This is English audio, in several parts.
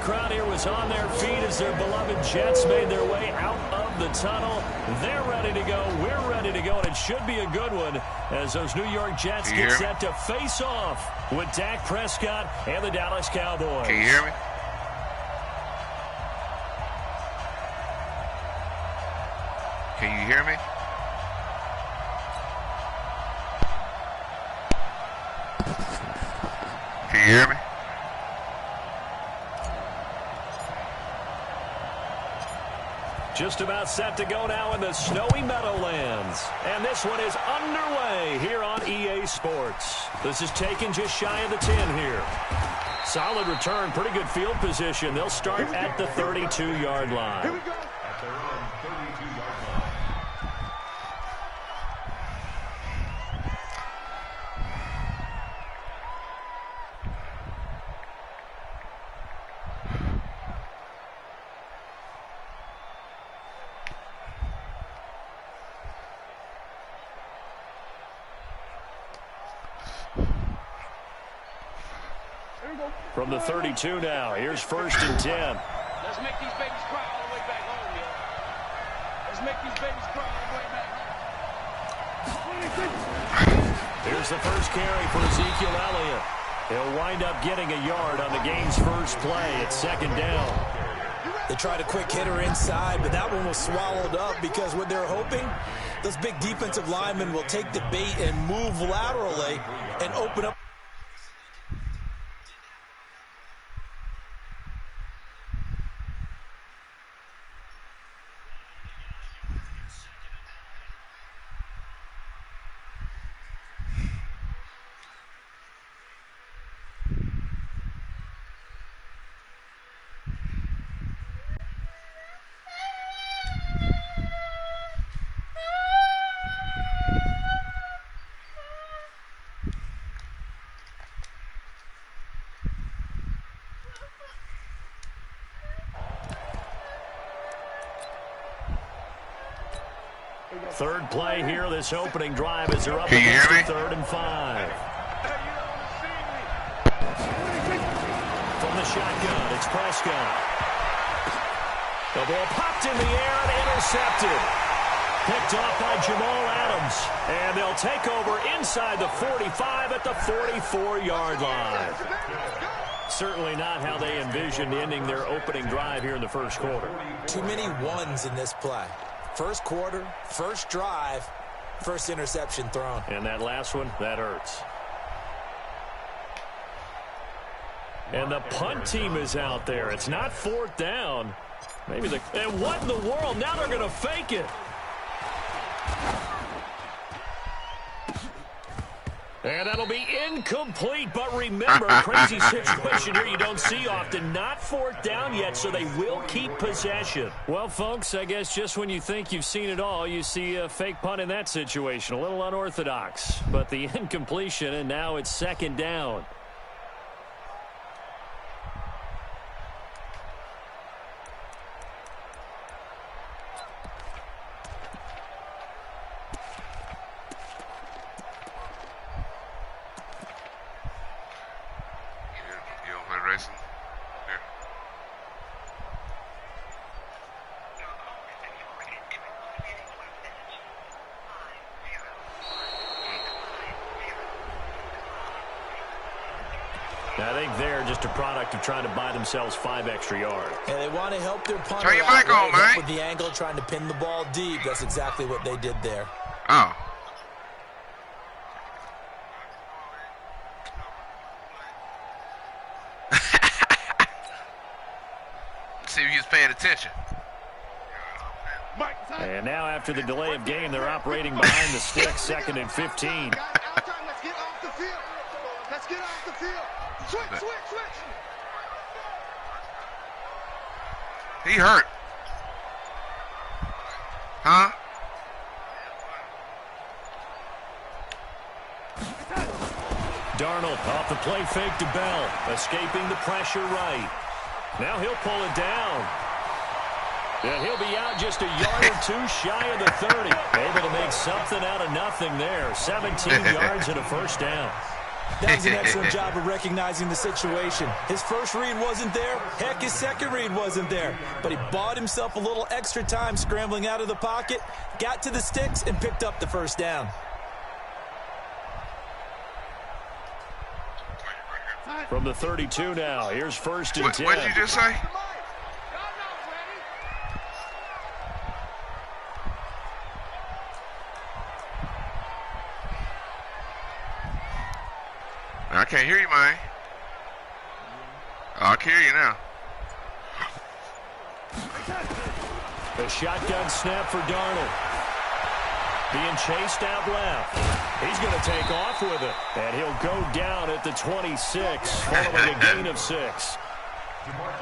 crowd here was on their feet as their beloved Jets made their way out of the tunnel. They're ready to go. We're ready to go, and it should be a good one as those New York Jets get set to face off with Dak Prescott and the Dallas Cowboys. Can you hear me? Can you hear me? Can you hear me? Just about set to go now in the snowy Meadowlands. And this one is underway here on EA Sports. This is taken just shy of the 10 here. Solid return, pretty good field position. They'll start at the 32-yard line. Here we go. At their own 32-yard line. From the 32 now, here's 1st and 10. Let's make these babies cry all the way back home, yo. Let's make these babies cry all the way back home. Here's the first carry for Ezekiel Elliott. He'll wind up getting a yard on the game's first play at 2nd down. They tried a quick hitter inside, but that one was swallowed up because what they're hoping, those big defensive linemen will take the bait and move laterally and open up. Third play here, this opening drive as they're up Can you against hear me? 3rd and 5. From the shotgun, it's Prescott. The ball popped in the air and intercepted. Picked off by Jamal Adams. And they'll take over inside the 45 at the 44-yard line. Certainly not how they envisioned ending their opening drive here in the first quarter. Too many ones in this play. First quarter, first drive, first interception thrown. And that last one, that hurts. And the punt team is out there. It's not 4th down. Maybe the... And what in the world? Now they're going to fake it. And that'll be incomplete, but remember, crazy situation here you don't see often. Not 4th down yet, so they will keep possession. Well, folks, I guess just when you think you've seen it all, you see a fake punt in that situation. A little unorthodox, but the incompletion, and now it's 2nd down. Racing. Here. I think they're just a product of trying to buy themselves 5 extra yards. And they want to help their punter Turn your out, mic on, man. with the angle, trying to pin the ball deep. That's exactly what they did there. Oh. See if he was paying attention. And now after the delay of game, they're operating behind the stick, 2nd and 15. Let's get off the field. Let's get off the field. Switch. He hurt. Huh? Darnold off the play fake to Bell, escaping the pressure right. Now he'll pull it down. And he'll be out just a yard or two shy of the 30. Able to make something out of nothing there. 17 yards and a first down. That was an excellent job of recognizing the situation. His first read wasn't there. Heck, his second read wasn't there. But he bought himself a little extra time scrambling out of the pocket, got to the sticks, and picked up the first down. From the 32 now, here's 1st and 10. What did you just say? I can't hear you, man. Oh, I can hear you now. The shotgun snap for Darnold. Being chased out left. He's going to take off with it. And he'll go down at the 26, following a gain of 6.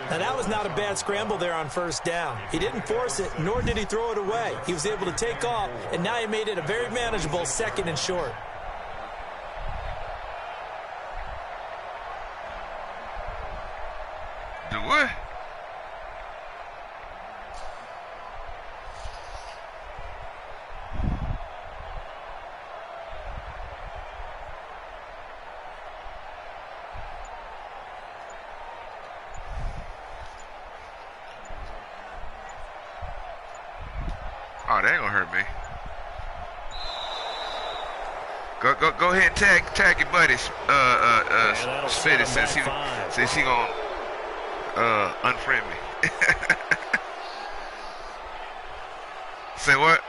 Now, that was not a bad scramble there on 1st down. He didn't force it, nor did he throw it away. He was able to take off, and now he made it a very manageable 2nd and short. Do what? Oh, that ain't gonna hurt me. Go ahead and tag your buddy, Spitty, since he gonna unfriend me. Say what?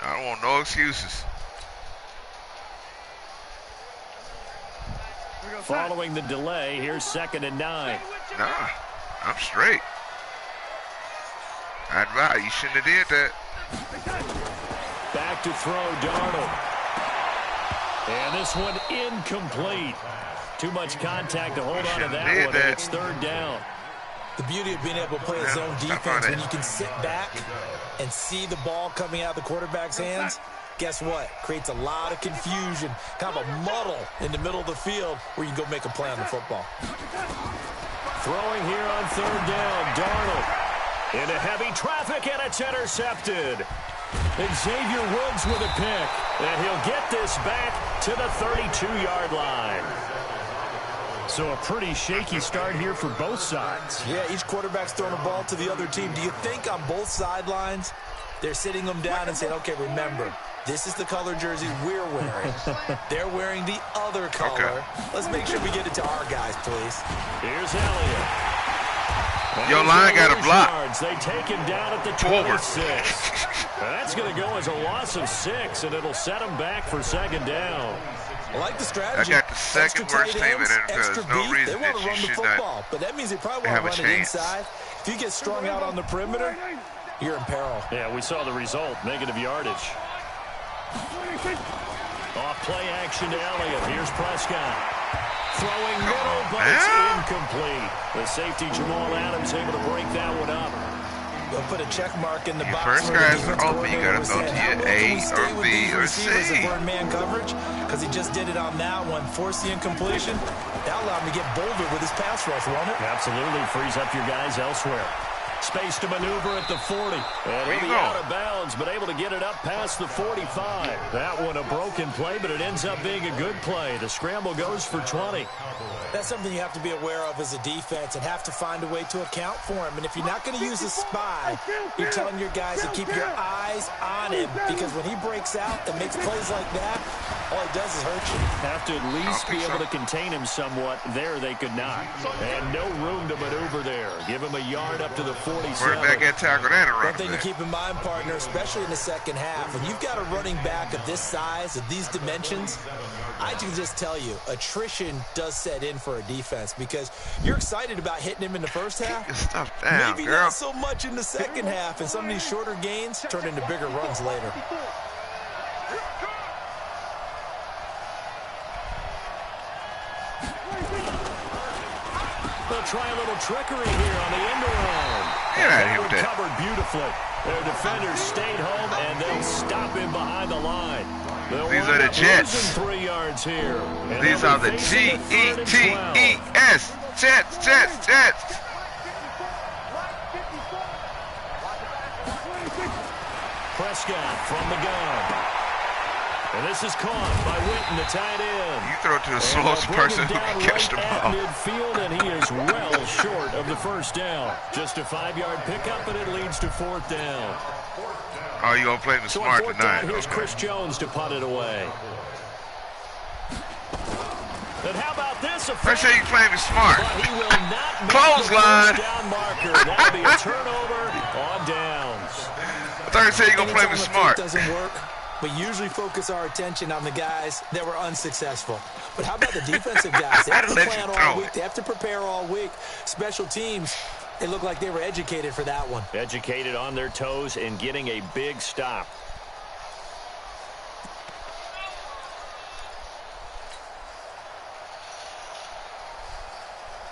I don't want no excuses. Following the delay, here's 2nd and 9. Nah, I'm straight. I'd advise you shouldn't have did that. Back to throw, Darnold. And this one incomplete. Too much contact to hold on to that one, and it's 3rd down. The beauty of being able to play a zone defense when you can sit back and see the ball coming out of the quarterback's hands, guess what? Creates a lot of confusion, kind of a muddle in the middle of the field where you can go make a play on the football. Throwing here on 3rd down, Darnold. Into heavy traffic, and it's intercepted. Xavier Woods with a pick, and he'll get this back to the 32-yard line. So a pretty shaky start here for both sides. Yeah, each quarterback's throwing a ball to the other team. Do you think on both sidelines they're sitting them down and saying, okay, remember, this is the color jersey we're wearing. They're wearing the other color. Okay. Let's make sure we get it to our guys, please. Here's Elliott. Your line got a block. They take him down at the 26. That's going to go as a loss of 6, and it'll set him back for 2nd down. I like the strategy. I got the second worst team in NFL. There's no reason that you should not but that means they probably want to run it inside. If you get strung out on the perimeter, you're in peril. Yeah, we saw the result, negative yardage. Off play action to Elliott. Here's Prescott. Throwing middle, but it's incomplete. The safety, Jamal Adams, able to break that one up. They'll put a check mark in the box. First guys are open. You got to throw to your A or B or C. Man coverage, because he just did it on that one. Force the incompletion. That allowed him to get bolder with his pass rush, won't it? Absolutely. Frees up your guys elsewhere. Space to maneuver at the 40. And he'll be out of bounds, but able to get it up past the 45. That one a broken play, but it ends up being a good play. The scramble goes for 20. That's something you have to be aware of as a defense and have to find a way to account for him. And if you're not going to use a spy, you're telling your guys to keep your eyes on him, because when he breaks out and makes plays like that, all he does is hurt you. Have to at least be able to contain him somewhat. There they could not. And no room to maneuver there. Give him a yard up to the 47. Quarterback got tackled and a running One thing to keep in mind, partner, especially in the second half, when you've got a running back of this size, of these dimensions, I can just tell you, attrition does set in for a defense, because you're excited about hitting him in the first half. Stuff down, maybe girl. Not so much in the second half, and some of these shorter gains turn into bigger runs later. They'll try a little trickery here on the end around. Get out of here with that. Covered beautifully. Their defenders stayed home, and they'll stop him behind the line. These are the Jets. 3 yards here. These are the G-E-T-E-S. Jets, Jets. Prescott from the gun. And this is caught by Witten, the tight end. You throw it to the slowest person who can catch the ball. Midfield, and he is well short of the first down. Just a 5-yard pickup, and it leads to 4th down. Oh, you gonna play me smart tonight? Here's Chris Jones to punt it away. And how about this? I say you playing me smart. But he will not make Clothesline. the first down marker. That'll be a turnover on downs. I thought you said you gonna play me smart. Doesn't work. We usually focus our attention on the guys that were unsuccessful. But how about the defensive guys? They have to plan all week. They have to prepare all week. Special teams, they look like they were educated for that one. Educated on their toes and getting a big stop.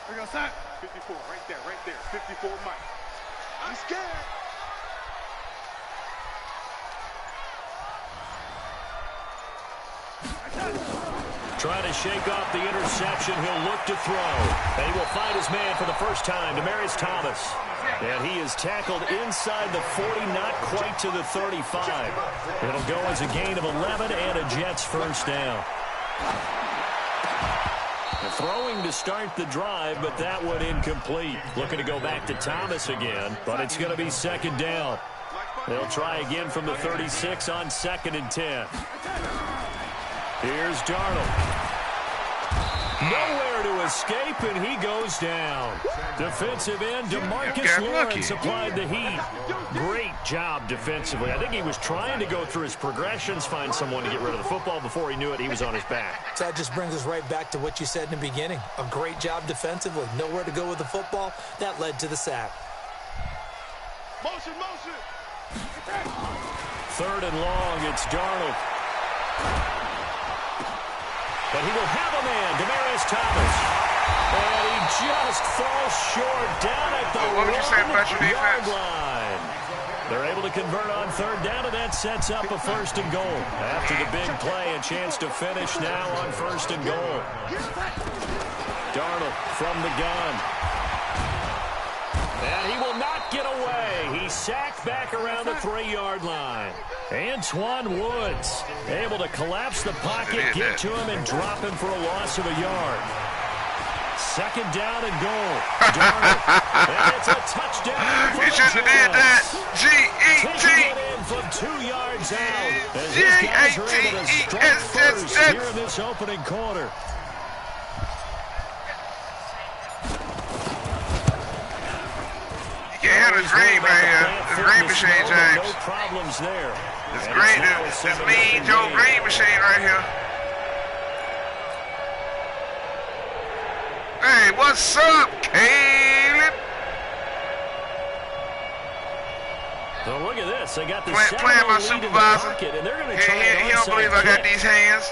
We're going to sign. 54, right there. 54, Mike. I'm scared. Trying to shake off the interception. He'll look to throw. And he will find his man for the first time, Demaryius Thomas. And he is tackled inside the 40, not quite to the 35. It'll go as a gain of 11 and a Jets first down. The throwing to start the drive, but that one incomplete. Looking to go back to Thomas again, but it's going to be 2nd down. They'll try again from the 36 on 2nd and 10. Here's Darnold. Nowhere to escape, and he goes down. Defensive end DeMarcus Lawrence applied the heat. Great job defensively. I think he was trying to go through his progressions, find someone to get rid of the football. Before he knew it, he was on his back. That just brings us right back to what you said in the beginning. A great job defensively. Nowhere to go with the football. That led to the sack. Motion. 3rd and long, it's Darnold. But he will have a man, Demaryius Thomas. And he just falls short down at the 1-yard line. They're able to convert on 3rd down, and that sets up a 1st and goal. After the big play, a chance to finish now on 1st and goal. Darnold from the gun. And he will not get away. He's sacked back around the 3-yard line. Antoine Woods able to collapse the pocket, get to him, and drop him for a loss of a yard. 2nd down and goal. Darnold. And it's a touchdown. He shouldn't have did that. G-E-T. In from 2 yards out. As these guys are able to strike first here in this opening quarter. You can't have a dream right here. The dream machine, James. No problems there. It's great. This mean Joe Green machine right here. Hey, what's up, Caleb? So look at this. They got the playing my supervisor. And they're going to try He don't believe I got these hands.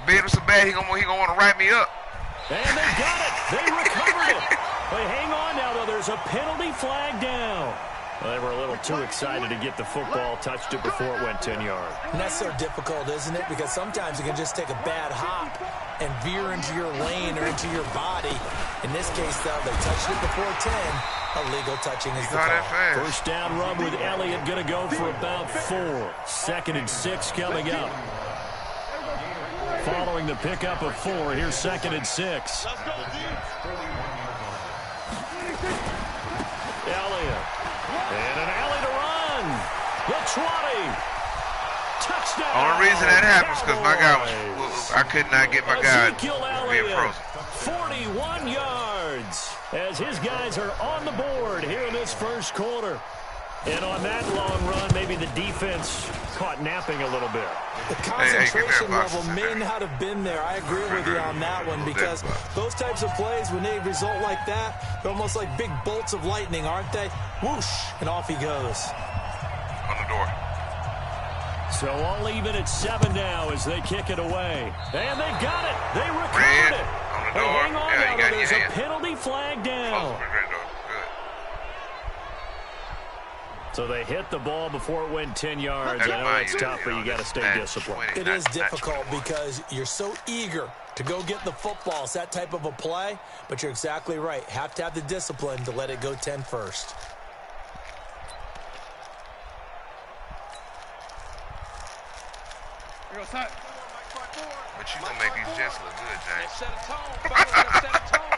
Beat him so bad, he gonna want to write me up. And they got it. They recovered it. But hang on now, though. There's a penalty flag down. Well, they were a little too excited to get the football, touched it before it went 10 yards. And that's so difficult, isn't it? Because sometimes you can just take a bad hop and veer into your lane or into your body. In this case, though, they touched it before 10. Illegal touching is the call. First down run with Elliott going to go for about 4. 2nd and 6 coming up. Following the pickup of 4, here's 2nd and 6. Elliott. And an alley to run. The 20. Touchdown. Only reason that happens because my guy I could not get my guy being frozen. 41 yards as his guys are on the board here in this first quarter. And on that long run, maybe the defense caught napping a little bit. The concentration level may not have been there. I agree with you on that one because those types of plays, when they result like that, they're almost like big bolts of lightning, aren't they? Whoosh, and off he goes. On the door. So all even at 7 now as they kick it away. And they got it. They recovered it. On the door. Hang on now. There's a penalty flag down. So they hit the ball before it went 10 yards. I know it's tough, but you got to stay disciplined. It is difficult because you're so eager to go get the football. It's that type of a play, but you're exactly right. Have to have the discipline to let it go 10 first. But you gonna make these Jets look good, James. Set a tone, fellas. Set a tone.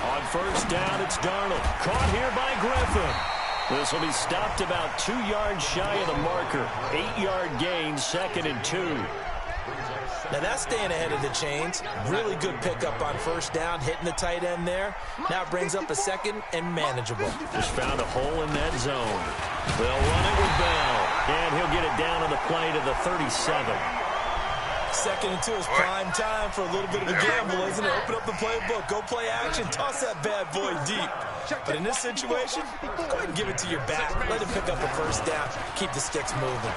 On first down, it's Darnold. Caught here by Griffin. This will be stopped about 2 yards shy of the marker. 8-yard gain, 2nd and 2. Now that's staying ahead of the chains. Really good pickup on first down, hitting the tight end there. Now it brings up a 2nd and manageable. Just found a hole in that zone. They'll run it with Bell. And he'll get it down on the play to the 37. 2nd and 2 is prime time for a little bit of a gamble, isn't it? Open up the playbook, go play action, toss that bad boy deep. But in this situation, go ahead and give it to your back. Let him pick up a first down. Keep the sticks moving.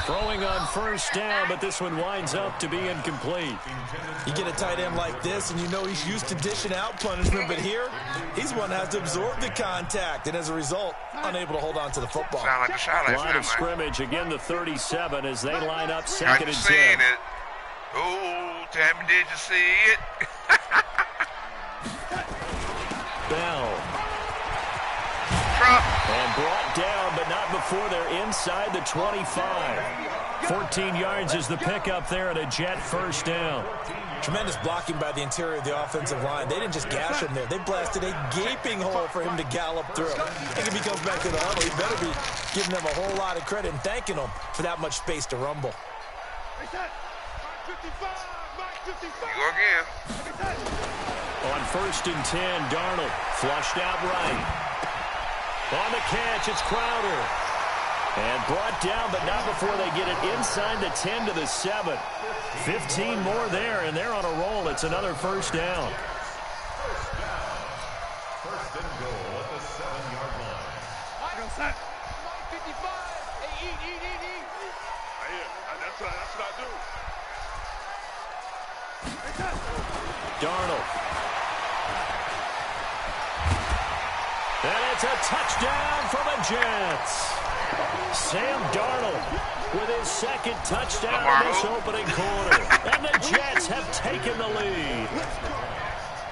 Throwing on first down, but this one winds up to be incomplete. You get a tight end like this, and you know he's used to dishing out punishment, but here, he's one that has to absorb the contact, and as a result, unable to hold on to the football. Sound like a shot like Line of scrimmage, again the 37 as they line up 2nd Are and you 10. seeing it? Oh, Tammy, did you see it? Bell. Trump. And brought down, but not before they're inside the 25. 14 yards is the pickup there at a Jet first down. Tremendous blocking by the interior of the offensive line. They didn't just gash him there. They blasted a gaping hole for him to gallop through. I think if he comes back to the huddle, he better be giving them a whole lot of credit and thanking them for that much space to rumble. You go again. On first and 10, Darnold flushed out right. On the catch, it's Crowder. And brought down, but not before they get it inside the 10 to the 7. 15 more there, and they're on a roll. It's another first down. First and goal at the 7-yard line. 55. Hey, eat. That's what I do. Darnold. And it's a touchdown for the Jets. Sam Darnold with his 2nd touchdown in this opening quarter. And the Jets have taken the lead.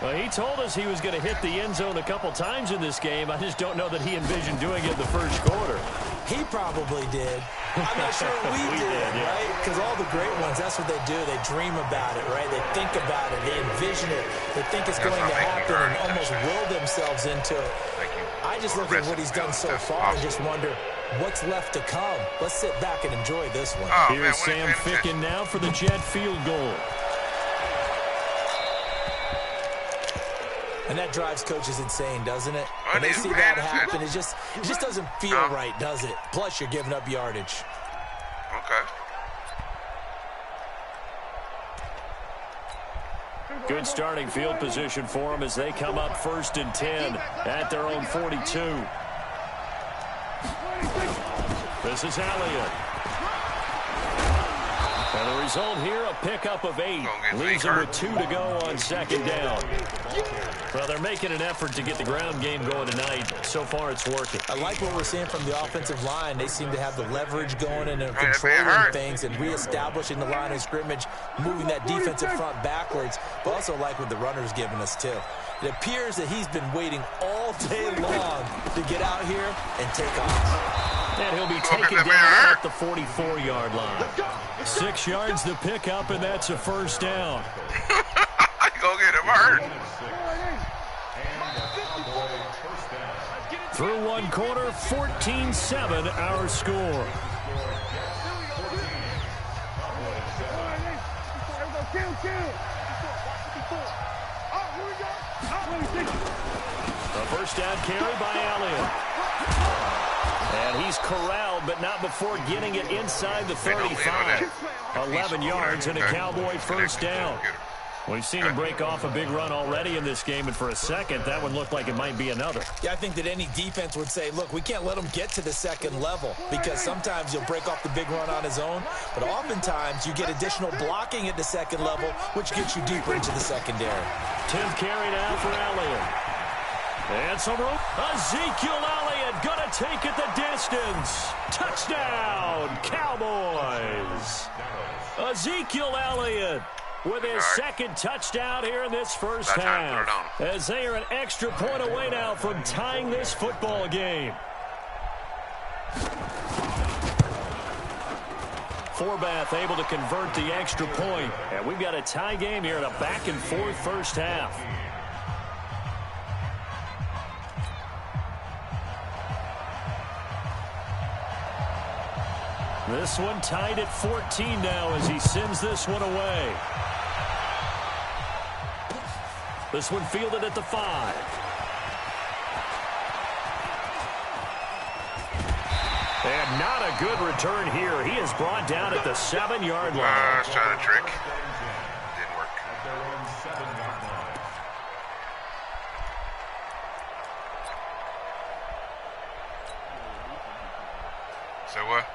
Well, he told us he was going to hit the end zone a couple times in this game. I just don't know that he envisioned doing it in the first quarter. He probably did. I'm not sure we did, right? Because all the great ones, that's what they do. They dream about it, right? They think about it. They envision it. They think it's going to happen and almost will themselves into it. I just look at what he's done so far and just wonder what's left to come. Let's sit back and enjoy this one. Oh, Here's Sam Ficken now for the Jet field goal. And that drives coaches insane, doesn't it? When they see that happen, it just doesn't feel right, does it? Plus, you're giving up yardage. Okay. Good starting field position for them as they come up first and 10 at their own 42. This is Elliott. And the result here, a pickup of 8. Leaves them with 2 to go on 2nd down. Well, they're making an effort to get the ground game going tonight. So far, it's working. I like what we're seeing from the offensive line. They seem to have the leverage going and controlling things and reestablishing the line of scrimmage, moving that defensive front backwards. But also like what the runner's giving us, too. It appears that he's been waiting all day long to get out here and take off. And he'll be taken down at the 44-yard line. 6 yards to pick up, and that's a first down. Go get him hurt. Through one quarter, 14-7 our score. A first down carry by Elliott. And he's corralled, but not before getting it inside the 35. 11 yards and a Cowboy first down. We've seen him break off a big run already in this game, and for a second, that one looked like it might be another. Yeah, I think that any defense would say, look, we can't let him get to the second level because sometimes he'll break off the big run on his own, but oftentimes you get additional blocking at the second level, which gets you deeper into the secondary. 10th carry now for Elliott. And some room. Ezekiel Elliott going to take it the distance. Touchdown, Cowboys. Ezekiel Elliott with his second touchdown here in this first half. As they are an extra point away now from tying this football game. Forbath able to convert the extra point. And we've got a tie game here in a back-and-forth first half. This one tied at 14 now as he sends this one away. This one fielded at the 5. And not a good return here. He is brought down at the 7-yard line. I was trying to trick. Didn't work. So what?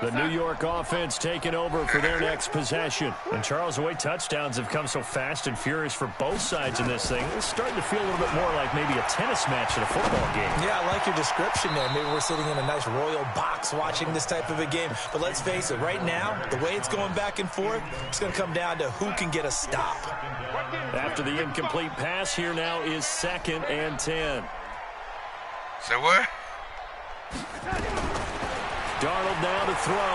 The New York offense taking over for their next possession. And Charles, the way touchdowns have come so fast and furious for both sides in this thing, it's starting to feel a little bit more like maybe a tennis match at a football game. Yeah, I like your description there. Maybe we're sitting in a nice royal box watching this type of a game. But let's face it, right now, the way it's going back and forth, it's going to come down to who can get a stop. After the incomplete pass, here now is 2nd and 10. So what? Darnold now to throw.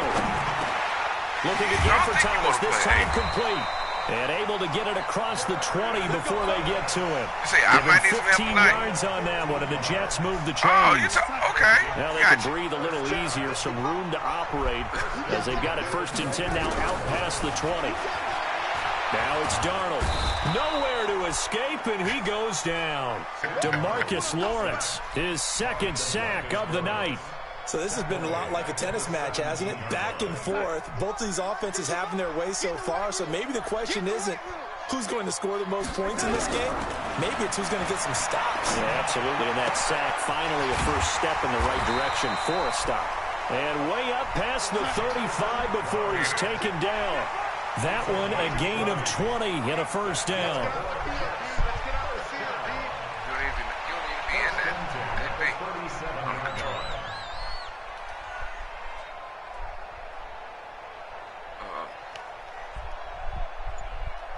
Looking again for Thomas, this time complete. And able to get it across the 20 before they get to him. Given 15 yards on that one, and the Jets move the chains. Okay. Now they can breathe a little easier, some room to operate as they've got it 1st and 10 now out past the 20. Now it's Darnold. Nowhere to escape, and he goes down. DeMarcus Lawrence, his 2nd sack of the night. So this has been a lot like a tennis match, hasn't it? Back and forth. Both of these offenses having their way so far. So maybe the question isn't who's going to score the most points in this game. Maybe it's who's going to get some stops. Yeah, absolutely. And that sack, finally a first step in the right direction for a stop. And way up past the 35 before he's taken down. That one a gain of 20 and a first down.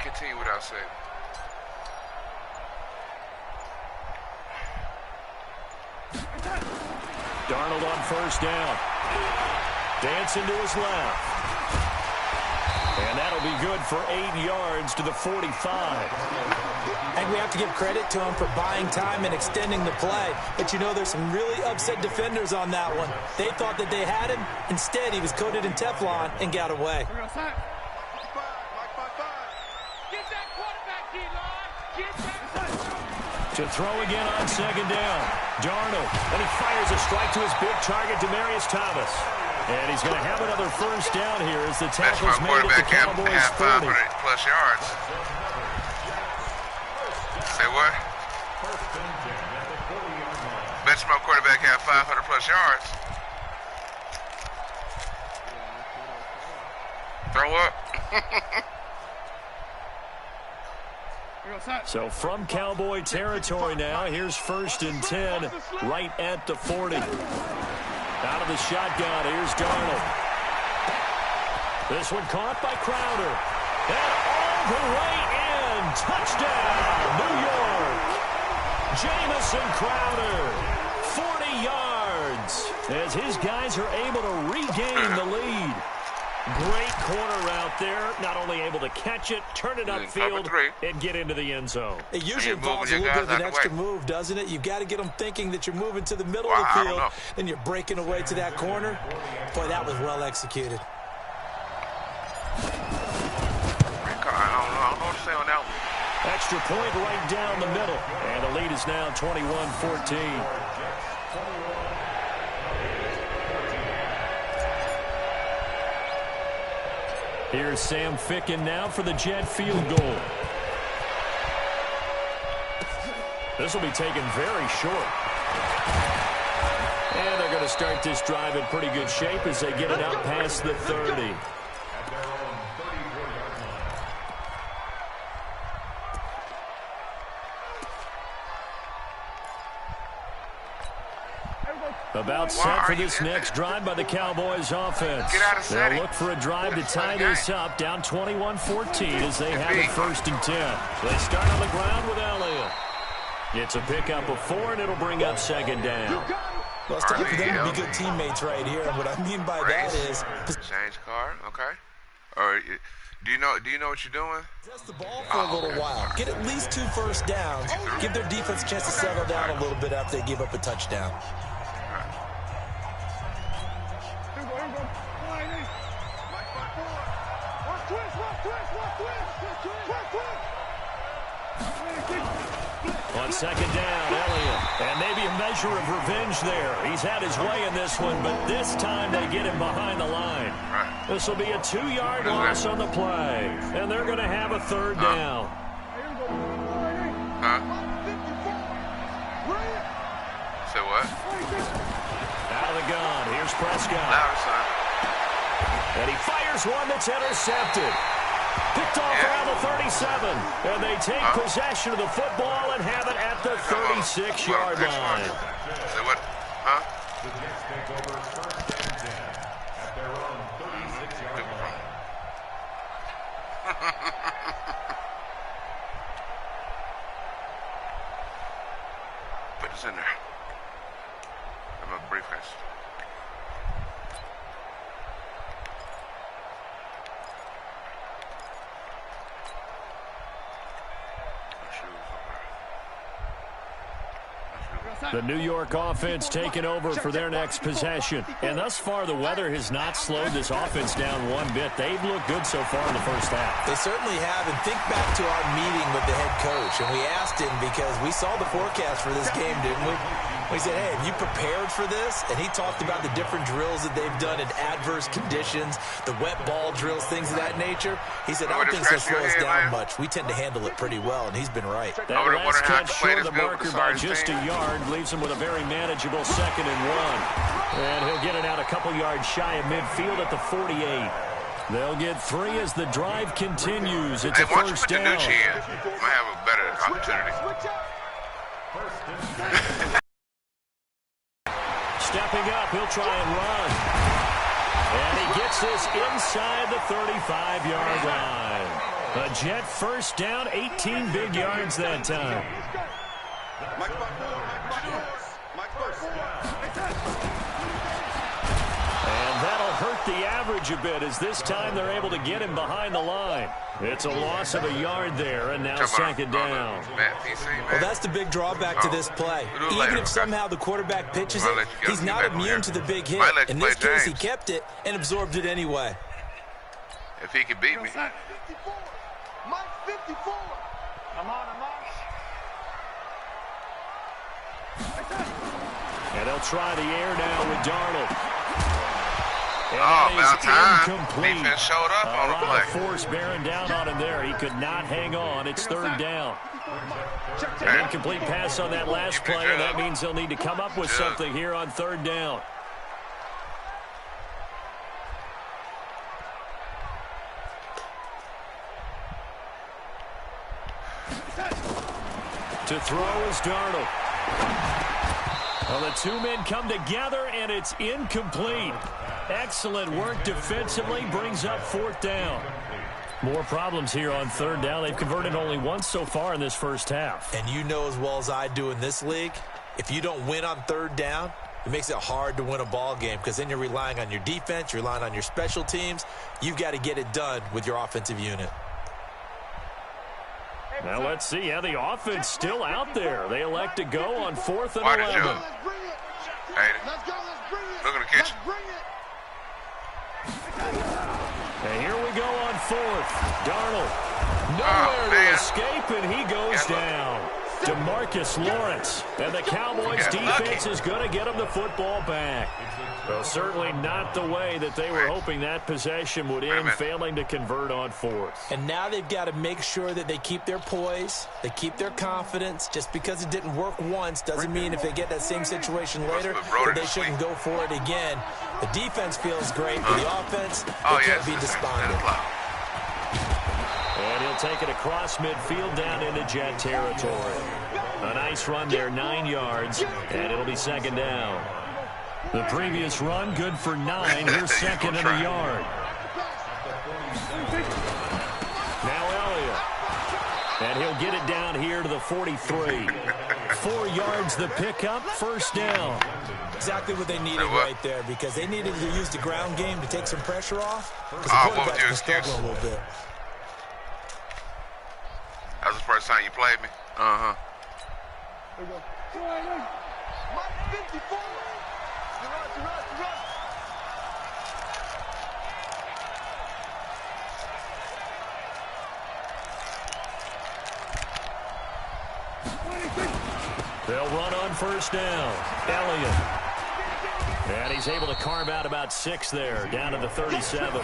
Continue without saving. Darnold on first down. Dancing to his left. And that'll be good for 8 yards to the 45. And we have to give credit to him for buying time and extending the play. But you know, there's some really upset defenders on that one. They thought that they had him. Instead, he was coated in Teflon and got away. To throw again on 2nd down. Darnold. And he fires a strike to his big target, Demaryius Thomas. And he's going to have another first down here as the tackle's made at the Cowboys' 30. 500+ yards. Say what? Bet my quarterback have 500+ yards. Throw up. So from Cowboy territory now, here's 1st and 10 right at the 40. Out of the shotgun, here's Darnold. This one caught by Crowder. And all the way in. Touchdown, New York. Jamison Crowder, 40 yards. As his guys are able to regain the lead. Great corner route there. Not only able to catch it, turn it upfield, and get into the end zone. It usually involves a little bit of an extra move, doesn't it? You've got to get them thinking that you're moving to the middle of the field, then you're breaking away to that corner. Boy, that was well executed. I don't know what to say on that one. Extra point right down the middle. And the lead is now 21-14. Here's Sam Ficken now for the Jet field goal. This will be taken very short. And they're going to start this drive in pretty good shape as they get it out past the 30. About set for this next drive by the Cowboys offense. They'll look for a drive to tie this up, down 21-14 as they have it 1st and 10. They start on the ground with Elliott. It's a pickup of 4, and it'll bring up 2nd down. Well, it's time for them to be good teammates right here. And what I mean by that is... Change car, okay. Or do you know what you're doing? Possess the ball for a little while. Get at least 2 first downs. Give their defense a chance to settle down a little bit after they give up a touchdown. On 2nd down, Elliott. And maybe a measure of revenge there. He's had his way in this one, but this time they get him behind the line. This will be a 2-yard loss on the play. And they're going to have a 3rd down. Say what? Out of the gun. Here's Prescott. And he fires one that's intercepted. Picked off around the 37. And they take possession of the football and have it at the 36-yard line. Say what? Huh? The Jets take over 1st and 10 at their own 36-yard line. Put this in there. I'm a briefcase. The New York offense taking over for their next possession. And thus far, the weather has not slowed this offense down one bit. They've looked good so far in the first half. They certainly have. And think back to our meeting with the head coach. And we asked him because we saw the forecast for this game, didn't we? We said, hey, have you prepared for this? And he talked about the different drills that they've done in adverse conditions, the wet ball drills, things of that nature. He said, I don't think it's going to slow us down much. We tend to handle it pretty well, and he's been right. That last catch short of the marker by just a yard leaves him with a very manageable 2nd and 1. And he'll get it out a couple yards shy of midfield at the 48. They'll get 3 as the drive continues. It's a 1st down. Might have a better opportunity. Stepping up, he'll try and run. And he gets this inside the 35-yard line. A Jet 1st down, 18 big yards that time. And that'll hurt the average a bit as this time they're able to get him behind the line. It's a loss of a yard there, and now 2nd down. Well, that's the big drawback to this play. Even if somehow the quarterback pitches it, he's not immune to the big hit. In this case, he kept it and absorbed it anyway. If he could beat me. Mike 54. I'm on. And they'll try the air now with Darnold. And about time. incomplete. Defense showed up on the play. A lot of force bearing down on him there. He could not hang on. It's 3rd down. An incomplete pass on that last play, and that means they'll need to come up with something here on 3rd down. To throw is Darnold. Well, the 2 men come together, and it's incomplete. Excellent work defensively, brings up 4th down. More problems here on 3rd down. They've converted only once so far in this first half. And you know as well as I do in this league, if you don't win on 3rd down, it makes it hard to win a ball game because then you're relying on your defense, you're relying on your special teams. You've got to get it done with your offensive unit. Now let's see how the offense still out there. They elect to go on 4th and 11. Hey, look at the kitchen. And here we go on 4th. Darnold nowhere to escape, and he goes down. DeMarcus Lawrence. And the Cowboys defense is going to get him the football back. Well, certainly not the way that they were hoping that possession would end, failing to convert on 4th. And now they've got to make sure that they keep their poise, they keep their confidence. Just because it didn't work once doesn't mean if they get that same situation later that they shouldn't go for it again. The defense feels great, but the offense, they can't be despondent. And he'll take it across midfield down into Jet territory. A nice run there, 9 yards, and it'll be 2nd down. The previous run, good for 9. Here's second and a yard. Now Elliott. And he'll get it down here to the 43. 4 yards the pickup, first down. Exactly what they needed right there, because they needed to use the ground game to take some pressure off. Because the quarterback was struggling a little bit. That was the first time you played me? Uh-huh. There we go. Mike 54. Run. They'll run on first down. Elliott. And he's able to carve out about 6 there, down to the 37.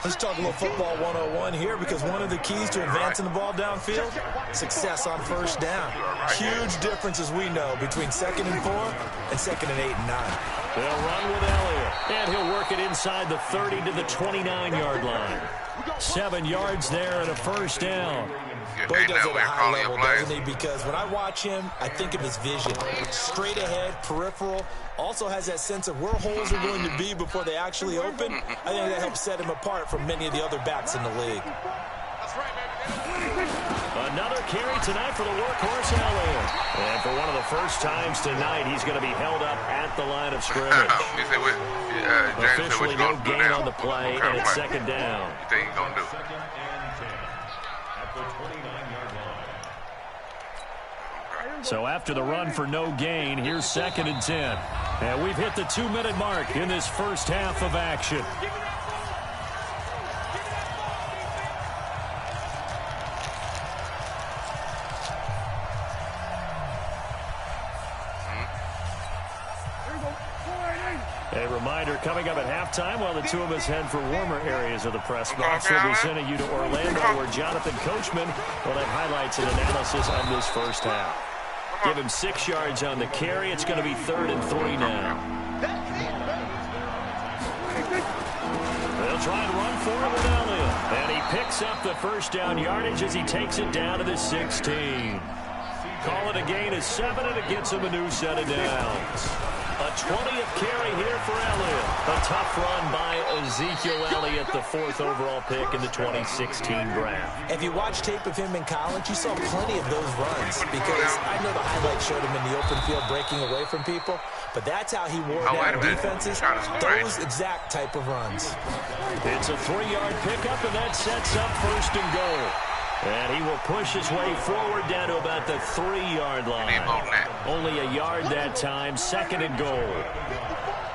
Let's talk a little football 101 here, because one of the keys to advancing the ball downfield, success on first down. Huge difference, as we know, between 2nd and 4 and 2nd and 8 and 9. They'll run with Elliott, and he'll work it inside the 30 to the 29-yard line. 7 yards there and a first down. But he does it at a high level, doesn't he? Because when I watch him, I think of his vision. Straight ahead, peripheral. Also has that sense of where holes are going to be before they actually open. I think that helps set him apart from many of the other backs in the league. Another carry tonight for the workhorse Elliott. And for one of the first times tonight, he's going to be held up at the line of scrimmage. Officially no gain on the play, and it's second down. You think he's going to do? So after the run for no gain, here's 2nd and 10. And we've hit the 2-minute mark in this first half of action. A reminder, coming up at halftime, while the two of us head for warmer areas of the press box, we'll be sending you to Orlando, where Jonathan Coachman will have highlights and analysis on this first half. Give him 6 yards on the carry. It's going to be 3rd and 3 now. They'll try and run for it with Elliott. And he picks up the first down yardage as he takes it down to the 16. Call it a gain of 7, and it gets him a new set of downs. A 20th carry here for Elliott. A tough run by Ezekiel Elliott, the 4th overall pick in the 2016 draft. If you watch tape of him in college, you saw plenty of those runs, because I know the highlights showed him in the open field breaking away from people, but that's how he wore down defenses, those exact type of runs. It's a 3-yard pickup, and that sets up 1st and goal. And he will push his way forward down to about the 3-yard line. Only a yard that time, 2nd and goal.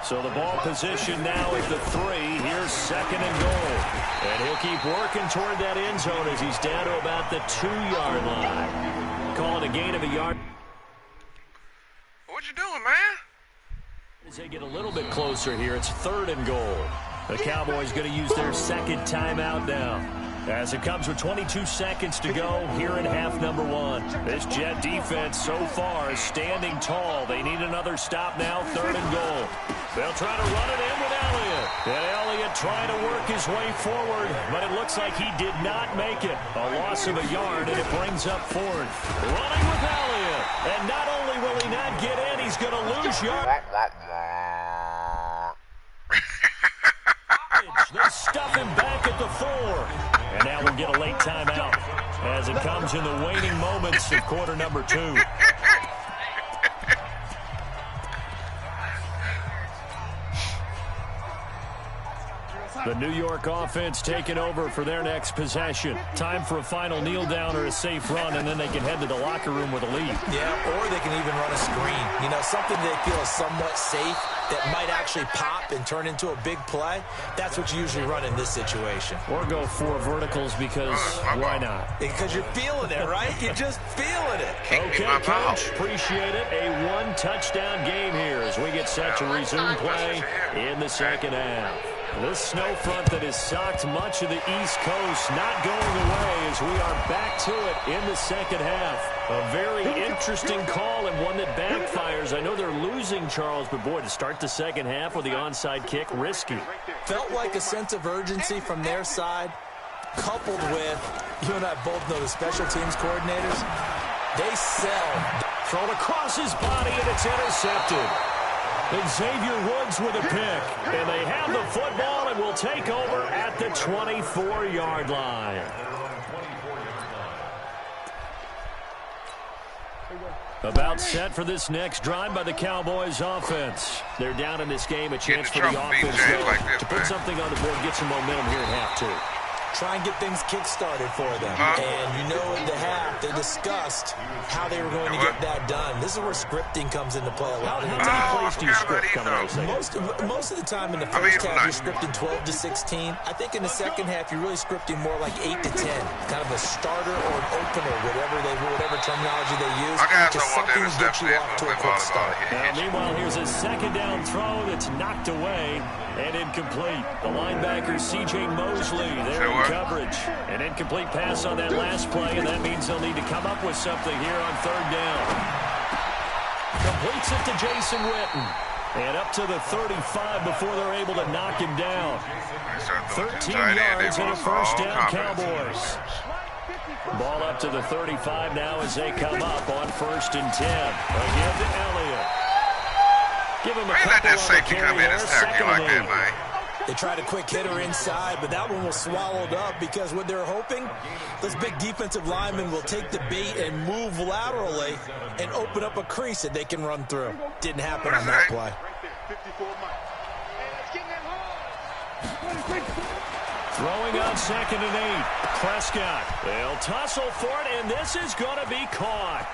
So the ball position now at the 3. Here's 2nd and goal. And he'll keep working toward that end zone as he's down to about the 2-yard line. Call it a gain of a yard. What you doing, man? As they get a little bit closer here, it's 3rd and goal. The Cowboys going to use their 2nd timeout now, as it comes with 22 seconds to go here in half number 1. This Jet defense so far is standing tall. They need another stop now, 3rd and goal. They'll try to run it in with Elliott. And Elliott trying to work his way forward, but it looks like he did not make it. A loss of a yard, and it brings up 4th. Running with Elliott. And not only will he not get in, he's going to lose yards. They stuff him back at the 4. And now we'll get a late timeout as it comes in the waning moments of quarter number 2. The New York offense taking over for their next possession. Time for a final kneel down or a safe run, and then they can head to the locker room with a lead. Yeah, or they can even run a screen. You know, something they feel is somewhat safe that might actually pop and turn into a big play. That's what you usually run in this situation. Or go 4 verticals, because why not? Because you're feeling it, right? You're just feeling it. Okay, Coach, appreciate it. A 1-touchdown game here as we get set to resume play in the second half. This snow front that has socked much of the East Coast not going away as we are back to it in the second half. A very interesting call, and one that backfires. I know they're losing, Charles, but boy, to start the second half with the onside kick, risky. Felt like a sense of urgency from their side, coupled with, you and I both know the special teams coordinators, they sell. Thrown across his body, and it's intercepted. Xavier Woods with a pick. And they have the football and will take over at the 24-yard line. About set for this next drive by the Cowboys offense. They're down in this game, a chance for the offense to put something on the board, get some momentum here at half two. Try and get things kick-started for them. And you know in the half, they discussed how they were going to get that done. This is where scripting comes into play a lot of the time. How many plays do you script coming out of the Most of the time in the first half, you're scripting 12 to 16. I think in the second half, you're really scripting more like 8 to 10. Kind of a starter or an opener, whatever terminology they use. Just something to get you off to a quick start. Meanwhile, here's a second down throw that's knocked away and incomplete. The linebacker, C.J. Mosley, there in coverage. An incomplete pass on that last play, and that means they'll need to come up with something here on third down. Completes it to Jason Witten. And up to the 35 before they're able to knock him down. 13 yards and a first down, Cowboys. Ball up to the 35 now as they come up on 1st and 10. Again to Elliott. Give him a couple on the carry there. Second and 8. They tried a quick hitter inside, but that one was swallowed up because what they're hoping, those big defensive linemen will take the bait and move laterally and open up a crease that they can run through. Didn't happen on that play. Throwing on 2nd and 8. Prescott. They'll tussle for it, and this is going to be caught.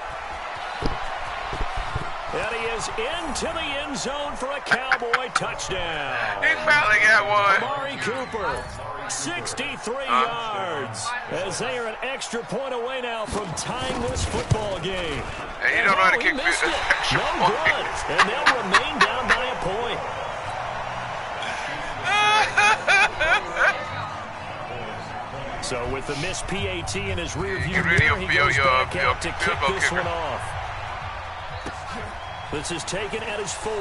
And he is into the end zone for a Cowboy touchdown. He finally got one. Amari Cooper, 63 yards, as they are an extra point away now from tying this football game. Hey, you don't know how to kick this extra point. Good. And they'll remain down by a point. So with the missed PAT in his rearview mirror, he goes back out to kick this one off. This is taken at his 4.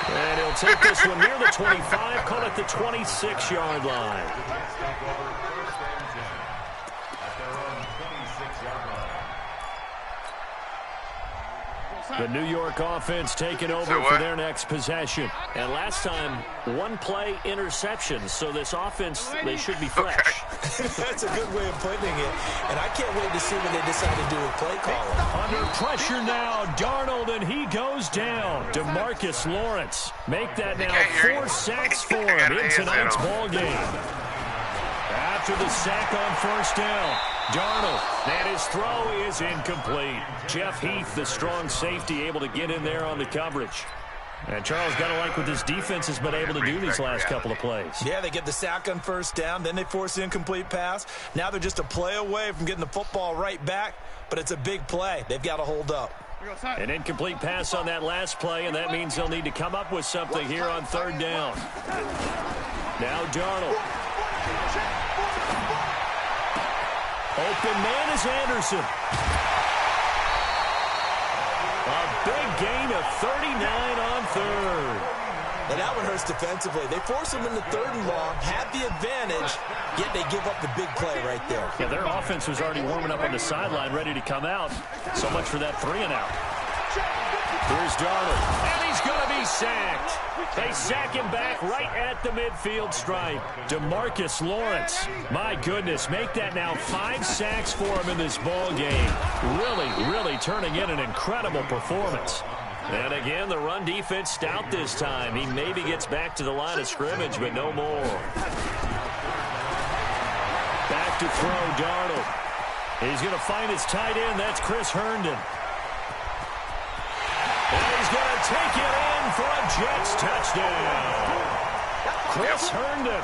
And he'll take this one near the 25, call it the 26-yard line. The New York offense taking over for their next possession. And last time, 1-play interception. So this offense, they should be fresh. Okay. That's a good way of putting it. And I can't wait to see what they decide to do with play calling. Under pressure now, Darnold, and he goes down. DeMarcus Lawrence. Make that now 4 sacks for him in tonight's ball game. After the sack on 1st down, Darnold, and his throw is incomplete. Jeff Heath, the strong safety, able to get in there on the coverage. And Charles, got to like what this defense has been able to do these last couple of plays. Yeah, they get the sack on 1st down, then they force the incomplete pass. Now they're just a play away from getting the football right back, but it's a big play. They've got to hold up. An incomplete pass on that last play, and that means they'll need to come up with something here on 3rd down. Now Darnold. Open man is Anderson. A big gain of 39 on 3rd. And that one hurts defensively. They force him into 3rd and long, have the advantage, yet they give up the big play right there. Yeah, their offense was already warming up on the sideline, ready to come out. So much for that 3-and-out. Here's Darnold, and he's going to be sacked. They sack him back right at the midfield stripe. DeMarcus Lawrence, my goodness, make that now 5 sacks for him in this ball game. Really turning in an incredible performance. And again, the run defense stout this time. He maybe gets back to the line of scrimmage, but no more. Back to throw, Darnold. He's going to find his tight end. That's Chris Herndon. And he's going to take it in for a Jets touchdown. Chris Herndon,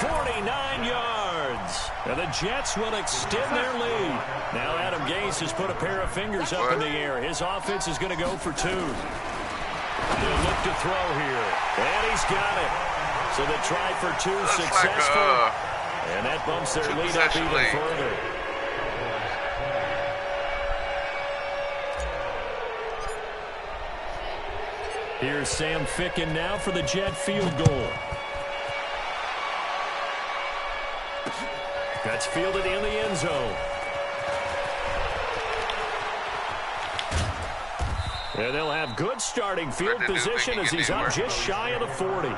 49 yards. And the Jets will extend their lead. Now Adam Gase has put a pair of fingers up in the air. His offense is going to go for 2. He'll look to throw here. And he's got it. So the try for 2 successful. And that bumps their lead up even further. Here's Sam Ficken now for the Jet field goal. That's fielded in the end zone. And they'll have good starting field position as he's up just shy of the 40.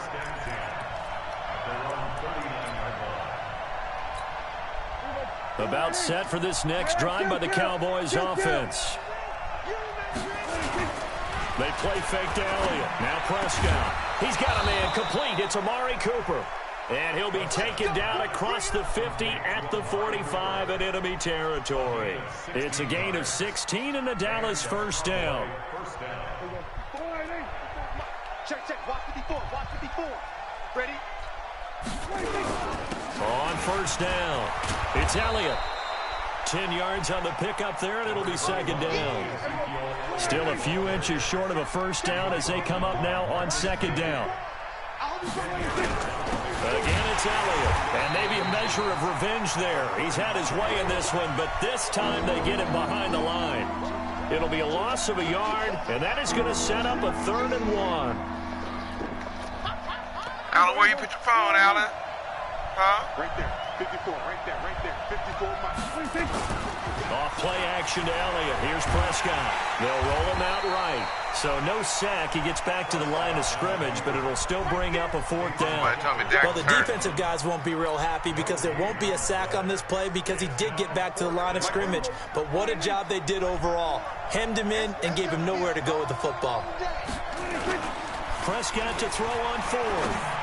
About set for this next drive by the Cowboys offense. They play fake to Elliott. Now Prescott. He's got a man complete. It's Amari Cooper. And he'll be taken down across the 50 at the 45 in enemy territory. It's a gain of 16 and a Dallas first down. Check. Watch 54. Watch 54. Ready? On first down, it's Elliott. 10 yards on the pickup there, and it'll be second down. Still a few inches short of a first down as they come up now on second down. Again, it's Elliott, and maybe a measure of revenge there. He's had his way in this one, but this time they get him behind the line. It'll be a loss of a yard, and that is going to set up a 3rd and 1. Alan, where you put your phone, Alan? Huh? Right there. 54. Right there. 54 miles. Off play action to Elliott. Here's Prescott. They'll roll him out right. So no sack. He gets back to the line of scrimmage, but it'll still bring up a 4th down. Well, the defensive guys won't be real happy because there won't be a sack on this play because he did get back to the line of scrimmage. But what a job they did overall. Hemmed him in and gave him nowhere to go with the football. Prescott to throw on 4th.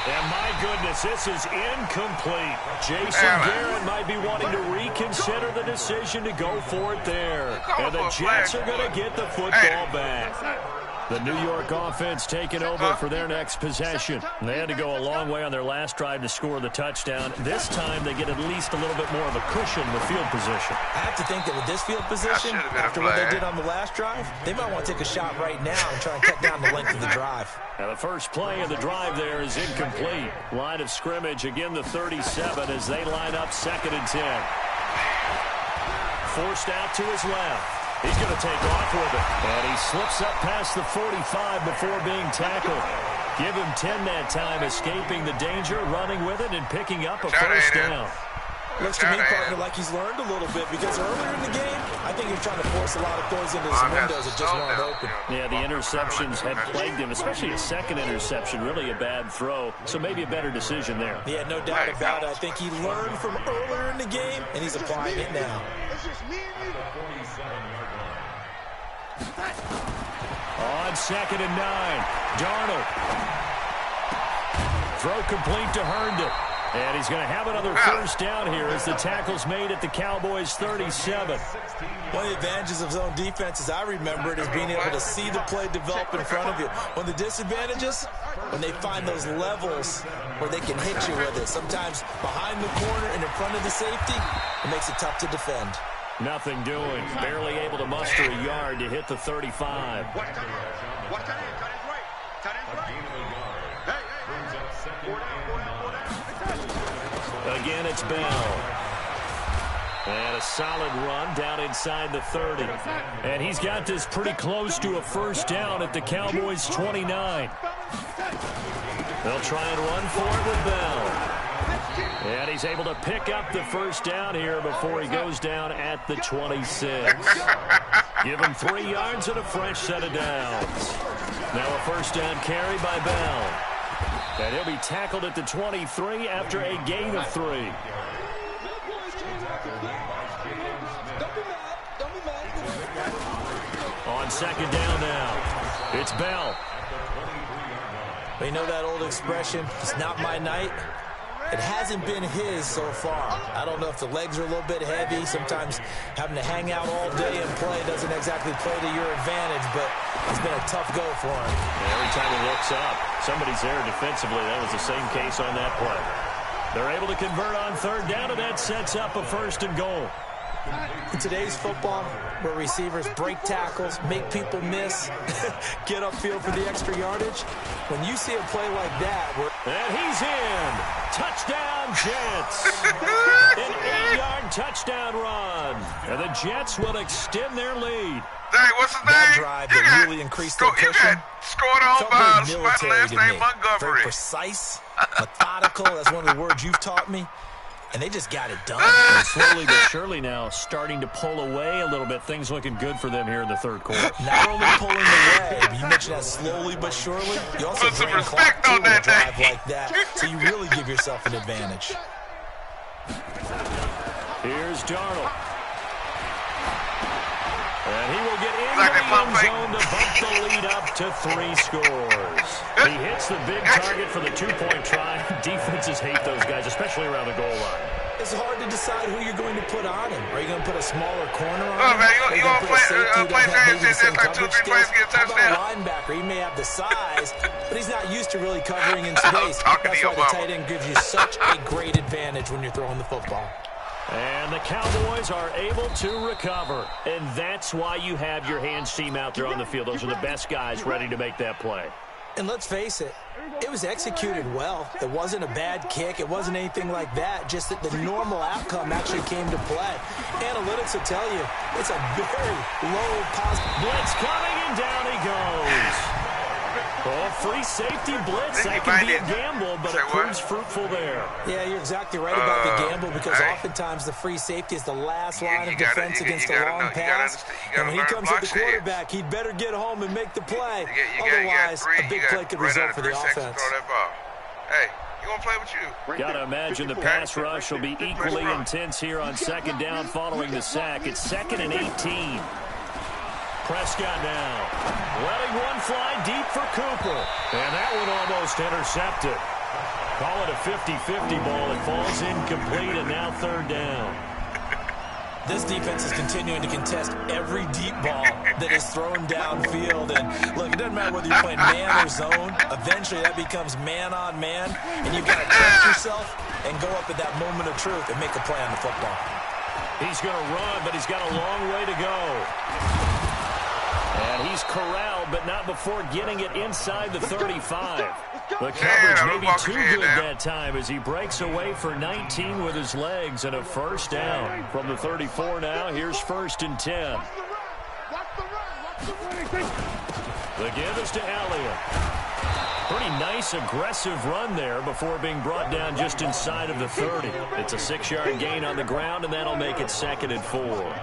And my goodness, this is incomplete. Jason Garrett might be wanting to reconsider the decision to go for it there. And the Jets are going to get the football back. The New York offense taking over for their next possession. They had to go a long way on their last drive to score the touchdown. This time they get at least a little bit more of a cushion with field position. I have to think that with this field position, after what they did on the last drive, they might want to take a shot right now and try and cut down the length of the drive. Now the first play of the drive there is incomplete. Line of scrimmage, again the 37 as they line up 2nd and 10. Forced out to his left. He's going to take off with it. And he slips up past the 45 before being tackled. Give him 10 that time, escaping the danger, running with it, and picking up a first down. Looks to me, partner, like he's learned a little bit because earlier in the game, I think he was trying to force a lot of throws into some windows that just weren't open. Yeah, the interceptions had plagued him, especially a second interception, really a bad throw. So maybe a better decision there. Yeah, no doubt about it. I think he learned from earlier in the game, and he's applying it now. On 2nd and 9, Darnold. Throw complete to Herndon. And he's going to have another first down here as the tackle's made at the Cowboys' 37. One of the advantages of zone defense, as I remember it, is being able to see the play develop in front of you. One of the disadvantages, when they find those levels where they can hit you with it. Sometimes behind the corner and in front of the safety, it makes it tough to defend. Nothing doing. Barely able to muster a yard to hit the 35. Watch that right. Again, it's Bell. And a solid run down inside the 30. And he's got this pretty close to a first down at the Cowboys' 29. They'll try and run for it with Bell. And he's able to pick up the first down here before he goes down at the 26. Give him 3 yards and a fresh set of downs. Now a first down carry by Bell. And he'll be tackled at the 23 after a gain of 3. On second down now, it's Bell. You know that old expression, it's not my night? It hasn't been his so far. I don't know if the legs are a little bit heavy. Sometimes having to hang out all day and play doesn't exactly play to your advantage, but it's been a tough go for him. Every time he looks up, somebody's there defensively. That was the same case on that play. They're able to convert on third down, and that sets up a 1st and goal. In today's football, where receivers break tackles, make people miss, get upfield for the extra yardage, when you see a play like that, and he's in. Touchdown, Jets. An 8-yard touchdown run. And the Jets will extend their lead. Dang, what's his name? That drive that really increased their cushion. You got scored on by somebody last name Montgomery. Very precise, methodical. That's one of the words you've taught me. and they just got it done. And slowly but surely now starting to pull away a little bit. Things looking good for them here in the third quarter. Not only pulling away, but you mentioned that slowly but surely. You also Put some drain respect clock, on too, that with a drive name. like that, so you really give yourself an advantage. Here's Darnold. And he will get into Like the that pump end fake. zone to bump the lead up to 3 scores. He hits the big target for the 2-point try. Defenses hate those guys, especially around the goal line. It's hard to decide who you're going to put on him. Are you going to put a smaller corner on Oh, him? man, Are you gonna gonna put a play- safety who play doesn't have maybe the Saints same like 2 or 3 coverage plays skills? get a How about a touchdown? linebacker? He may have the size, but he's not used to really covering in space. talking to That's your why the mama. tight end gives you such a great advantage when you're throwing the football. And the Cowboys are able to recover. And that's why you have your hands team out there on the field. Those are the best guys ready to make that play. And let's face it, it was executed well. It wasn't a bad kick. It wasn't anything like that. Just that the normal outcome actually came to play. Analytics will tell you it's a very low positive. Blitz coming, and down he goes. Oh, free safety blitz. That can be a gamble, but it proves fruitful there. Yeah, you're exactly right about the gamble because hey. oftentimes the free safety is the last You line of gotta- defense you against a gotta long know- you gotta pass. understand- you And gotta when he learn to comes at the block your quarterback, he'd better get home and make the play. You got Otherwise, three, a big play could right result under for the 3 seconds to offense. throw that ball. Hey, you want to play with you? Got to imagine the pass rush will be equally intense here on second down following the sack. It's 2nd and 18. Prescott now letting one fly deep for Cooper. And that one almost intercepted. Call it a 50-50 ball. It falls incomplete, and now 3rd down. This defense is continuing to contest every deep ball that is thrown downfield. And look, it doesn't matter whether you're playing man or zone. Eventually, that becomes man on man, and you've got to trust yourself and go up at that moment of truth and make a play on the football. He's going to run, but he's got a long way to go. And he's corralled, but not before getting it inside the 35. The coverage maybe too good that time as he breaks away for 19 with his legs and a 1st down. From the 34 now, here's 1st and 10. The give is to Elliott. Pretty nice, aggressive run there before being brought down just inside of the 30. It's a 6-yard gain on the ground, and that'll make it 2nd and 4.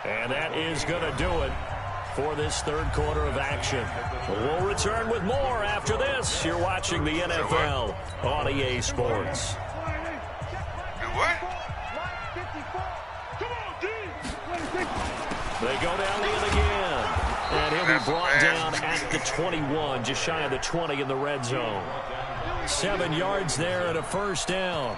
And that is going to do it for this 3rd quarter of action. We'll return with more after this. You're watching the NFL on EA Sports. Do what? They go down in again. And he'll be brought down at the 21, just shy of the 20 in the red zone. 7 yards there and a 1st down.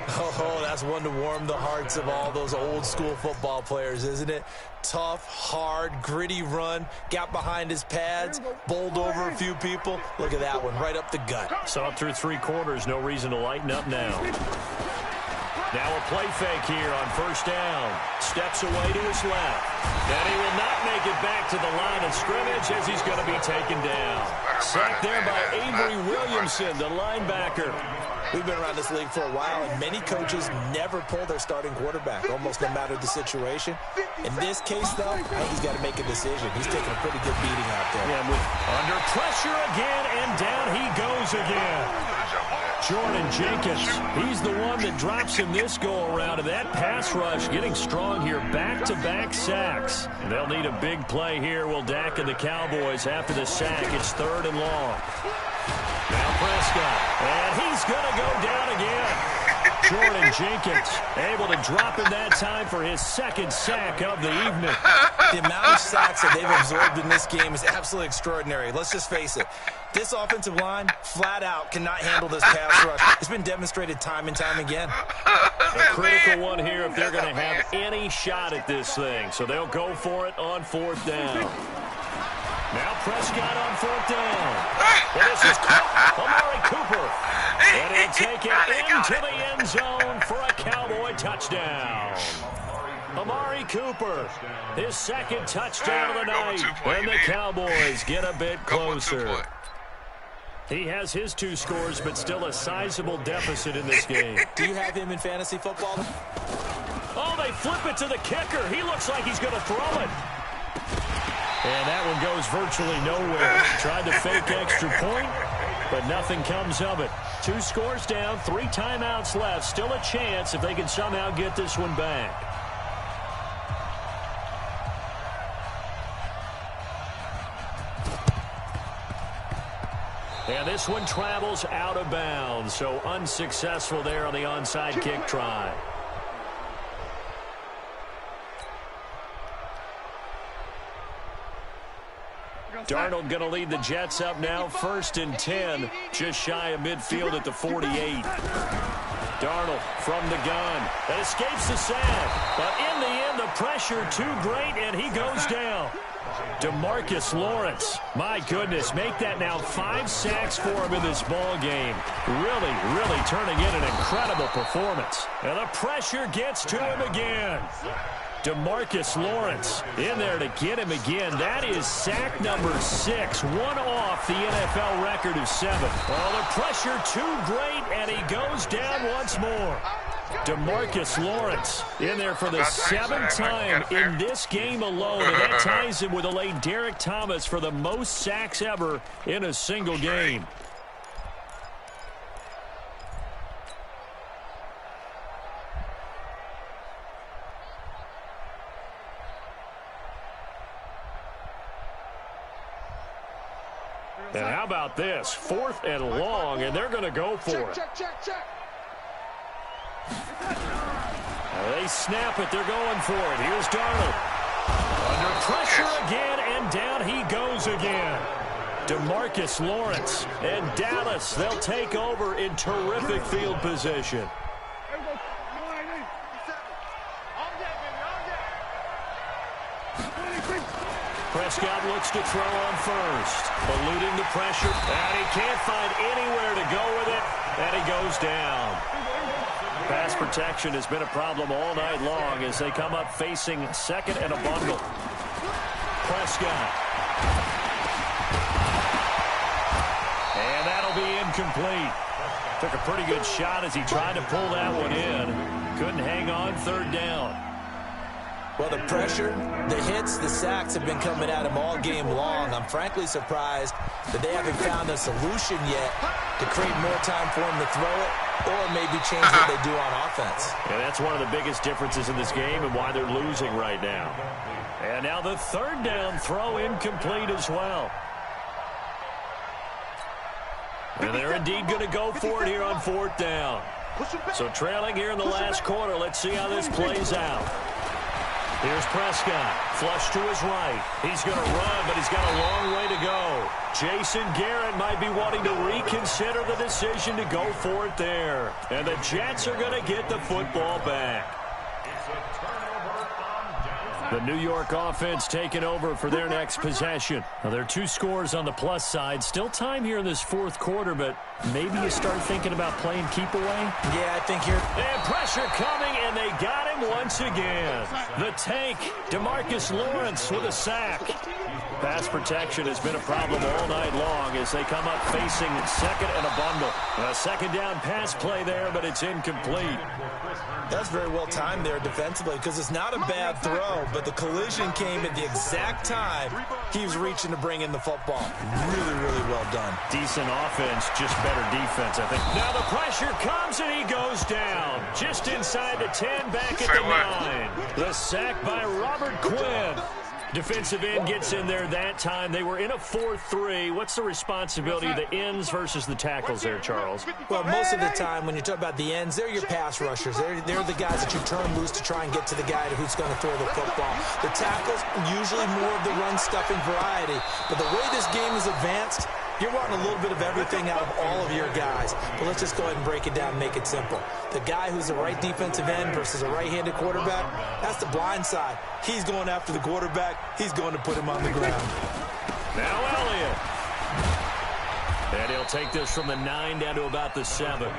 Oh, that's one to warm the hearts of all those old-school football players, isn't it? Tough, hard, gritty run, got behind his pads, bowled over a few people. Look at that one, right up the gut. Saw it through 3 quarters, no reason to lighten up now. Now a play fake here on 1st down. Steps away to his left. And he will not make it back to the line of scrimmage as he's going to be taken down. Sacked there by Avery Williamson, the linebacker. We've been around this league for a while, and many coaches never pull their starting quarterback, almost no matter the situation. In this case, though, I think he's got to make a decision. He's taking a pretty good beating out there. Yeah, under pressure again, and down he goes again. Jordan Jenkins, he's the one that drops him this go-around, and that pass rush getting strong here, back-to-back sacks. They'll need a big play here, will Dak and the Cowboys after the sack. It's 3rd and long. Now Prescott, and he's going to go down again. Jordan Jenkins able to drop him that time for his 2nd sack of the evening. The amount of sacks that they've absorbed in this game is absolutely extraordinary. Let's just face it. This offensive line, flat out, cannot handle this pass rush. It's been demonstrated time and time again. A critical one here if they're going to have any shot at this thing. So they'll go for it on 4th down. Now Prescott on 4th down. Well, this is Amari Cooper. And he'll take it into the end zone for a Cowboy touchdown. Amari Cooper, his 2nd touchdown of the night. And the Cowboys get a bit closer. He has his 2 scores, but still a sizable deficit in this game. Do you have him in fantasy football? Oh, they flip it to the kicker. He looks like he's going to throw it. And that one goes virtually nowhere. Tried to fake extra point, but nothing comes of it. 2 scores down, 3 timeouts left. Still a chance if they can somehow get this one back. And this one travels out of bounds, so unsuccessful there on the onside kick try. Darnold going to lead the Jets up now, 1st and 10, just shy of midfield at the 48. Darnold from the gun. That escapes the sack, but in the end, the pressure too great, and he goes down. DeMarcus Lawrence, my goodness, make that now 5 sacks for him in this ball game. Really turning in an incredible performance. And the pressure gets to him again. DeMarcus Lawrence in there to get him again. That is sack number 6, one off the NFL record of 7. Well, the pressure too great, and he goes down once more. DeMarcus Lawrence in there for the 7th time in this game alone, and that ties him with the late Derek Thomas for the most sacks ever in a single game. And how about this? 4th and long, and they're going to go for it. Check. They snap it. They're going for it. Here's Darnold. Under pressure again, and down he goes again. DeMarcus Lawrence and Dallas, they'll take over in terrific field position. Prescott looks to throw on first, eluding the pressure, and he can't find anywhere to go with it, and he goes down. Pass protection has been a problem all night long as they come up facing 2nd and a bundle. Prescott. And that'll be incomplete. Took a pretty good shot as he tried to pull that one in. Couldn't hang on 3rd down. Well, the pressure, the hits, the sacks have been coming at him all game long. I'm frankly surprised that they haven't found a solution yet to create more time for him to throw it or maybe change what they do on offense. And that's one of the biggest differences in this game and why they're losing right now. And now the 3rd down throw incomplete as well. And they're indeed going to go for it here on 4th down. So trailing here in the last quarter, let's see how this plays out. Here's Prescott, flush to his right. He's going to run, but he's got a long way to go. Jason Garrett might be wanting to reconsider the decision to go for it there. And the Jets are going to get the football back. The New York offense taking over for their next possession. Now, there are 2 scores on the plus side. Still time here in this 4th quarter, but maybe you start thinking about playing keep away? Yeah, I think here. And pressure coming, and they got him once again. The tank, DeMarcus Lawrence with a sack. Pass protection has been a problem all night long as they come up facing 2nd and a bundle. A 2nd down pass play there, but it's incomplete. That's very well timed there defensively because it's not a bad throw, but the collision came at the exact time he was reaching to bring in the football. Really well done. Decent offense, just better defense, I think. Now the pressure comes and he goes down. Just inside the 10, back at the 9. The sack by Robert Quinn. Defensive end gets in there that time. They were in a 4-3. What's the responsibility of the ends versus the tackles there, Charles? Well, most of the time when you talk about the ends, they're your pass rushers. They're the guys that you turn loose to try and get to the guy who's going to throw the football. The tackles, usually more of the run-stuffing variety. But the way this game is advanced, you're wanting a little bit of everything out of all of your guys. But let's just go ahead and break it down and make it simple. The guy who's the right defensive end versus a right-handed quarterback, that's the blind side. He's going after the quarterback. He's going to put him on the ground. Now Elliott. And he'll take this from the 9 down to about the 7.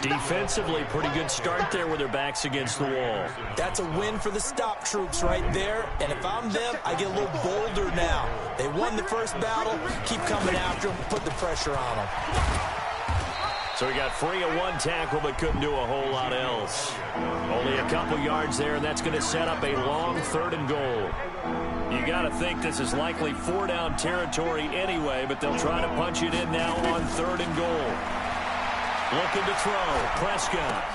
Defensively, pretty good start there with their backs against the wall. That's a win for the stop troops right there. And if I'm them, I get a little bolder now. They won the first battle. Keep coming after them. Put the pressure on them. So he got free of 1 tackle, but couldn't do a whole lot else. Only a couple yards there, and that's going to set up a long 3rd and goal. You got to think this is likely 4-down territory anyway, but they'll try to punch it in now on 3rd and goal. Looking to throw. Prescott.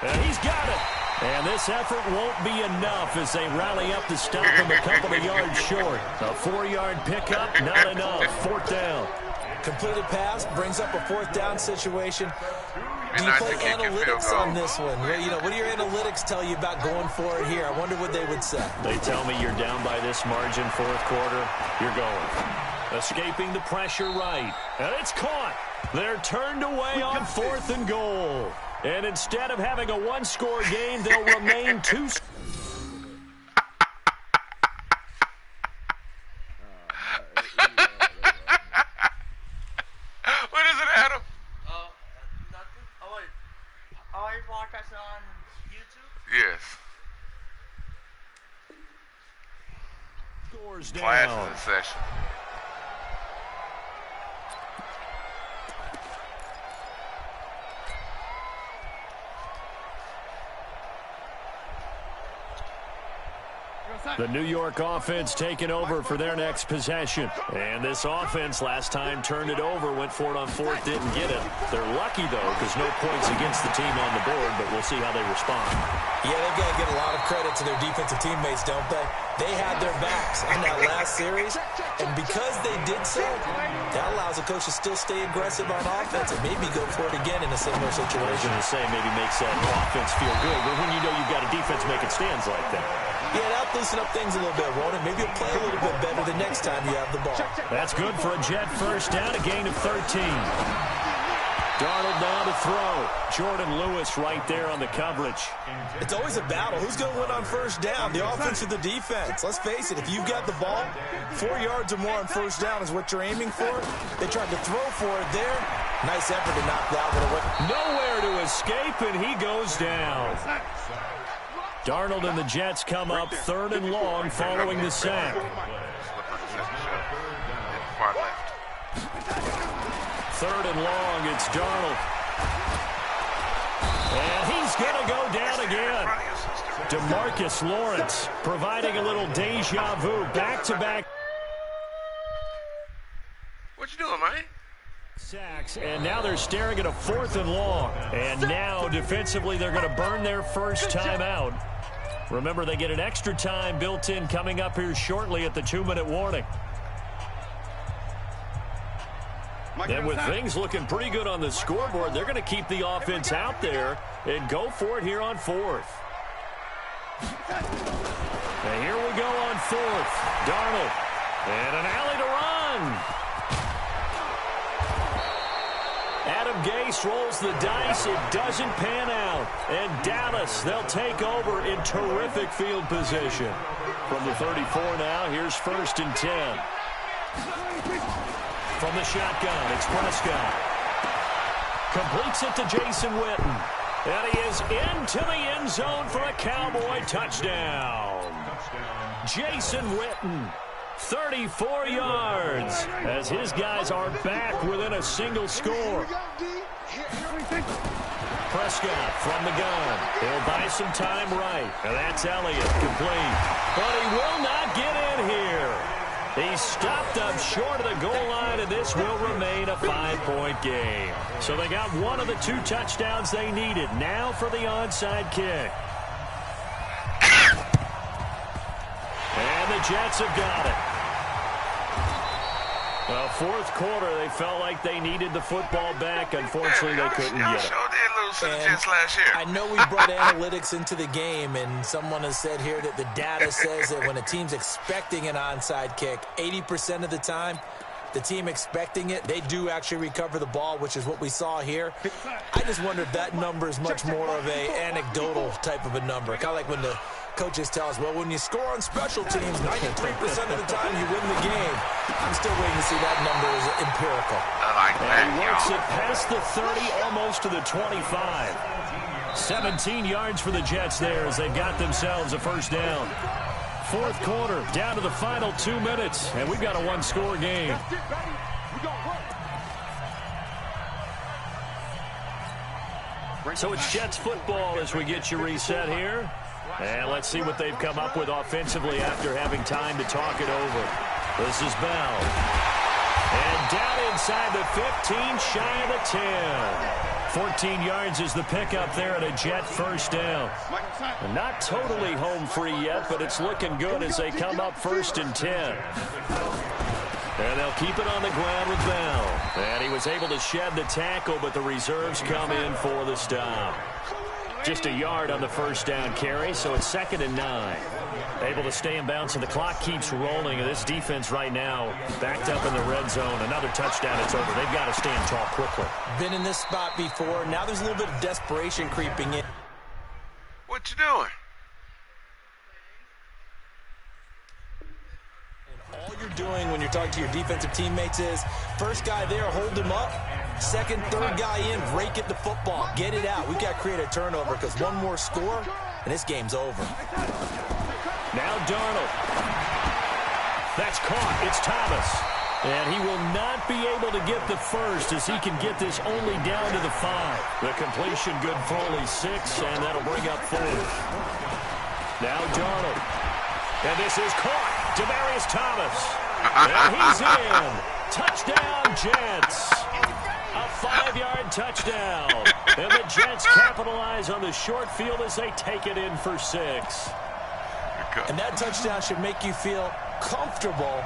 And he's got it. And this effort won't be enough as they rally up to stop him a couple of yards short. A 4-yard pickup, not enough. 4th down. Completed pass brings up a 4th down situation. Do you play analytics on this one? What do your analytics tell you about going for it here? I wonder what they would say. They tell me you're down by this margin, 4th quarter. You're going. Escaping the pressure right. And it's caught. They're turned away on 4th and goal. And instead of having a 1-score game, they'll remain 2. What is it, Adam? Nothing. Oh, wait. Are you broadcasting on YouTube? Yes. Scores down. Class is in session. The New York offense taking over for their next possession. And this offense last time turned it over, went for it on 4th, didn't get it. They're lucky, though, because no points against the team on the board, but we'll see how they respond. Yeah, they've got to get a lot of credit to their defensive teammates, don't they? They had their backs on that last series, and because they did so, that allows the coach to still stay aggressive on offense and maybe go for it again in a similar situation. I was going to say maybe makes that offense feel good, but when you know you've got a defense making stands like that. Yeah, that'll loosen up things a little bit, won't it? Maybe you'll play a little bit better the next time you have the ball. That's good for a Jet 1st down, a gain of 13. Darnold now to throw. Jordan Lewis right there on the coverage. It's always a battle. Who's going to win on 1st down, the offense or the defense? Let's face it, if you've got the ball, 4 yards or more on 1st down is what you're aiming for. They tried to throw for it there. Nice effort to knock that one away. Nowhere to escape, and he goes down. Darnold and the Jets come up 3rd and long following the sack. 3rd and long, it's Darnold. And he's going to go down again. DeMarcus Lawrence providing a little deja vu, back-to-back. What you doing, man? Sacks, and now they're staring at a 4th and long. And now, defensively, they're going to burn their first time out. Remember, they get an extra time built in coming up here shortly at the 2-minute warning. And with things looking pretty good on the scoreboard, they're going to keep the offense out there and go for it here on 4th. And here we go on 4th. Darnold. And an alley to run. Adam Gase rolls the dice. It doesn't pan out. And Dallas, they'll take over in terrific field position. From the 34 now, here's 1st and 10. From the shotgun, it's Prescott. Completes it to Jason Witten. And he is into the end zone for a Cowboy touchdown. Jason Witten, 34 yards, as his guys are back within a single score. Prescott from the gun. He'll buy some time right. And that's Elliott, complete. But he will not get in here. He's stopped up short of the goal line, and this will remain a 5-point game. So they got one of the 2 touchdowns they needed. Now for the onside kick. And the Jets have got it. Well, 4th quarter, they felt like they needed the football back. Unfortunately, they couldn't get it. I know we brought analytics into the game, and someone has said here that the data says that when a team's expecting an onside kick, 80% of the time, the team expecting it, they do actually recover the ball, which is what we saw here. I just wonder if that number is much more of a anecdotal type of a number. Kind of like when the coaches tell us, well, when you score on special teams, 93% of the time you win the game. I'm still waiting to see that number as empirical. I like that, and he works it past the 30, almost to the 25. 17 yards for the Jets there as they've got themselves a 1st down. 4th quarter, down to the final 2 minutes, and we've got a 1-score game. So it's Jets football as we get you reset here. And let's see what they've come up with offensively after having time to talk it over. This is Bell. And down inside the 15, shy of the 10. 14 yards is the pickup there at a Jet first down. Not totally home free yet, but it's looking good as they come up 1st and 10. And they'll keep it on the ground with Bell. And he was able to shed the tackle, but the reserves come in for the stop. Just a yard on the first down carry, so it's 2nd and 9. Able to stay in bounds, and the clock keeps rolling. This defense right now backed up in the red zone. Another touchdown, it's over. They've got to stand tall quickly. Been in this spot before. Now there's a little bit of desperation creeping in. What you doing? All you're doing when you're talking to your defensive teammates is, first guy there, hold him up. Second, third guy in, rake at the football. Get it out. We've got to create a turnover because one more score, and this game's over. Now Darnold. That's caught. It's Thomas. And he will not be able to get the first as he can get this only down to the 5. The completion good for only 6, and that'll bring up 4th. Now Darnold. And this is caught. Demaryius Thomas. And he's in. Touchdown, Jets. A 5-yard touchdown. And the Jets capitalize on the short field as they take it in for 6. And that touchdown should make you feel comfortable.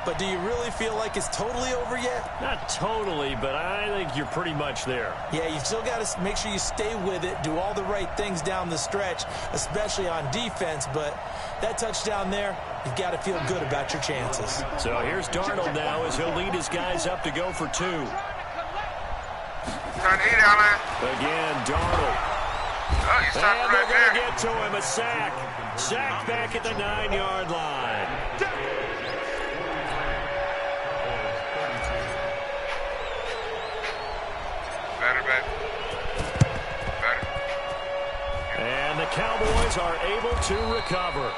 But do you really feel like it's totally over yet? Not totally, but I think you're pretty much there. Yeah, you've still got to make sure you stay with it, do all the right things down the stretch, especially on defense. But that touchdown there, you've got to feel good about your chances. So here's Darnold now as he'll lead his guys up to go for 2. Again, Darnold. Oh, you stopped and right they're going to there. get to him. A sack. Sacked back at the 9-yard line. Better. And the Cowboys are able to recover.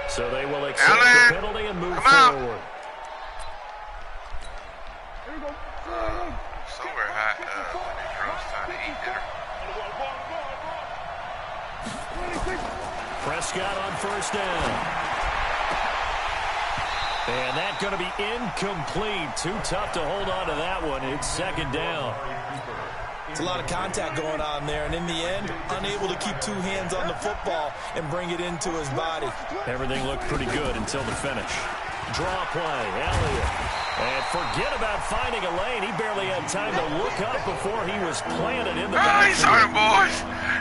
So they will accept the penalty and move forward. Somewhere hot when it comes time to eat dinner. Prescott on first down. And that's going to be incomplete. Too tough to hold on to that one. It's 2nd down. It's a lot of contact going on there, and in the end, unable to keep 2 hands on the football and bring it into his body. Everything looked pretty good until the finish. Draw play, Elliott. And forget about finding a lane. He barely had time to look up before he was planted in the back. He saw the boys.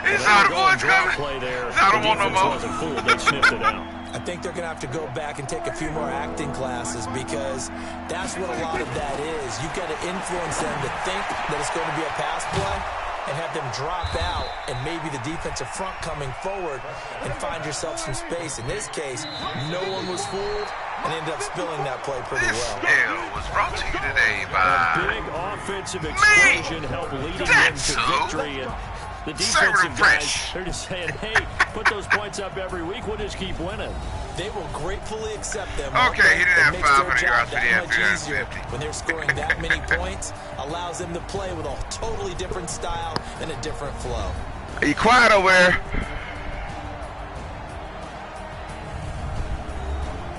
He saw the boys coming. Play there. I don't want no more. Wasn't fooled. They sniffed it out. I think they're going to have to go back and take a few more acting classes because that's what a lot of that is. You've got to influence them to think that it's going to be a pass play and have them drop out and maybe the defensive front coming forward and find yourself some space. In this case, no one was fooled and ended up spilling that play pretty well. This spill was brought to you today by a big offensive explosion helped leading them to victory. And the defensive guys, they're just saying, hey, put those points up every week. We'll just keep winning. They will gratefully accept them. Okay, he didn't have 500 yards, but he had 350. When they're scoring that many points, allows them to play with a totally different style and a different flow. Are you quiet over there?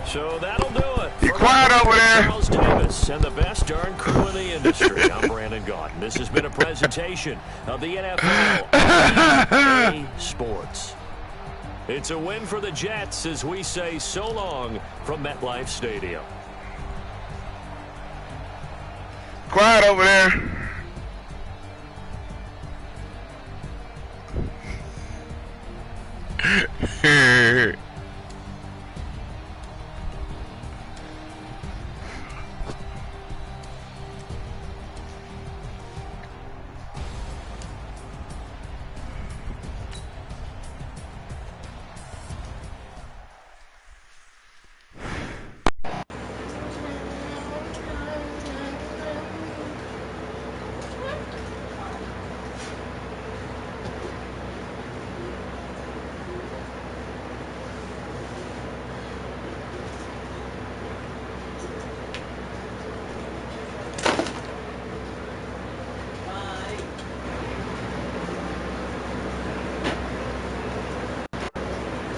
So that'll do it. You quiet over there. Charles Davis and the best darn crew in the industry. I'm Brandon Gaudin. This has been a presentation of the NFL EA Sports. It's a win for the Jets as we say so long from MetLife Stadium. Quiet over there.